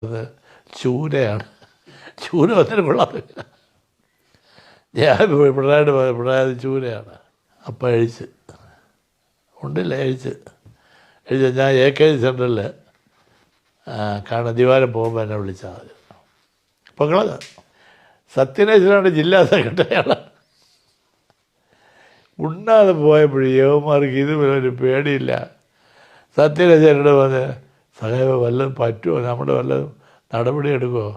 അത് ചൂരയാണ്. ചൂര വന്നിട്ട് കൊള്ളാത്തില്ല. ഞാൻ പിണറായി ചൂരയാണ്. അപ്പം ഉണ്ടില്ല കഴിച്ച് ഞാൻ AK സെൻറ്ററിൽ ദിവാരം പോകുമ്പോൾ എന്നെ വിളിച്ചാൽ മതി. പൊങ്ങളത് സത്യനേശ്വരാണ് ജില്ലാ സെക്രട്ടറിയാണ്. ഉണ്ണാതെ പോയപ്പോഴും യവന്മാർക്ക് ഇതുവരെ പേടിയില്ല. സത്യനേശ്വരനോട് പറഞ്ഞ് സഹേബ് വല്ലതും പറ്റുമോ, നമ്മൾ വല്ലതും നടപടി എടുക്കുമോ?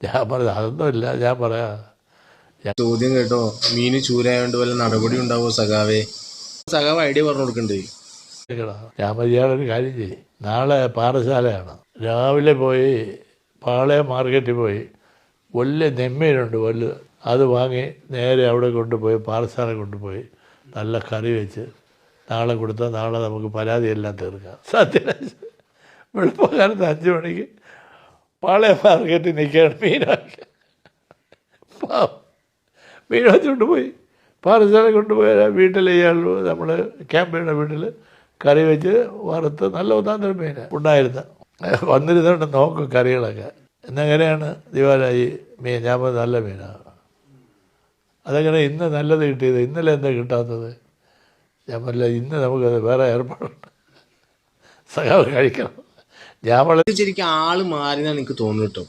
ഞാൻ പറഞ്ഞു അതൊന്നുമില്ല, ഞാൻ പറയാം. ചോദ്യം കേട്ടോ, മീന് ചൂരായോണ്ട് വല്ല നടപടി ഉണ്ടാവോ സഖാവേ? സഖാവ് ഐഡിയ പറഞ്ഞു കൊടുക്കണ്ടേ? ഞാൻ മര്യാദൊരു കാര്യം ചെയ്യും. നാളെ പാറശാലയാണ്. രാവിലെ പോയി പാളയം മാർക്കറ്റിൽ പോയി വലിയ നെമ്മീനുണ്ട് വലുത്, അത് വാങ്ങി നേരെ അവിടെ കൊണ്ടുപോയി പാറശാല കൊണ്ടുപോയി നല്ല കറി വെച്ച് നാളെ കൊടുത്താൽ നാളെ നമുക്ക് പരാതിയെല്ലാം തീർക്കാം. സത്യനാശ് വെളുപ്പക്കാലത്ത് 5 മണിക്ക് പാളയം മാർക്കറ്റിൽ നിൽക്കുകയാണ് മീനാക്കി. മീൻ വെച്ചുകൊണ്ട് പോയി പാറശാല കൊണ്ടുപോയി വീട്ടിൽ ഇയാൾ നമ്മൾ ക്യാമ്പയുടെ വീട്ടിൽ കറി വെച്ച് വറുത്ത് നല്ല ഒന്നാന്തരം മീൻ ഉണ്ടായിരുന്നു. വന്നിരുന്നുകൊണ്ട് നോക്കും കറികളൊക്കെ. എന്നെങ്ങനെയാണ് ദിവാലായി മീൻ? ഞാൻ പറഞ്ഞത് നല്ല മീനാണ്. അതെങ്ങനെ ഇന്ന് നല്ലത് കിട്ടിയത്, ഇന്നലെ എന്താ കിട്ടാത്തത്? ഞാൻ പറഞ്ഞില്ല, ഇന്ന് നമുക്കത് വേറെ ഏർപ്പാടുണ്ട്, സഖാവ് കഴിക്കണം. ഞാൻ വളരെ ശരിക്കും ആള് മാറിയെന്നാണ് എനിക്ക് തോന്നുന്നു കേട്ടോ.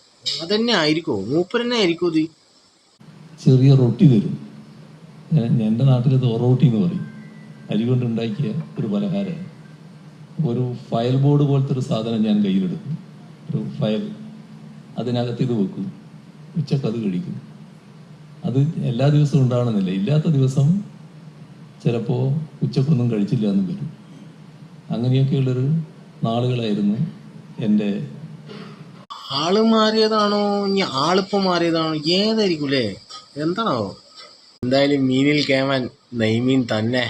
അതന്നെ ആയിരിക്കോ, മൂപ്പരന്നെ ആയിരിക്കും ഇത്. ചെറിയ റൊട്ടി തരും. എൻ്റെ നാട്ടിൽ റൊട്ടി എന്ന് പറയും. അരി കൊണ്ടുണ്ടാക്കിയ ഒരു പലഹാരമാണ്. ഒരു ഫയൽ ബോർഡ് പോലത്തെ ഒരു സാധനം ഞാൻ കയ്യിലെടുക്കും, ഒരു ഫയൽ, അതിനകത്ത് ഇത് വെക്കും, ഉച്ചക്കത് കഴിക്കും. അത് എല്ലാ ദിവസവും ഉണ്ടാവണമെന്നില്ല, ഇല്ലാത്ത ദിവസം ചിലപ്പോൾ ഉച്ചക്കൊന്നും കഴിച്ചില്ല എന്നും വരും. അങ്ങനെയൊക്കെയുള്ളൊരു നാളുകളായിരുന്നു എൻ്റെ. ആള് മാറിയതാണോ ഇനി ആളിപ്പം മാറിയതാണോ ഏതായിരിക്കും അല്ലേ? എന്താണോ? എന്തായാലും മീനിൽ കേമാൻ നെയ്മീൻ തന്നെ.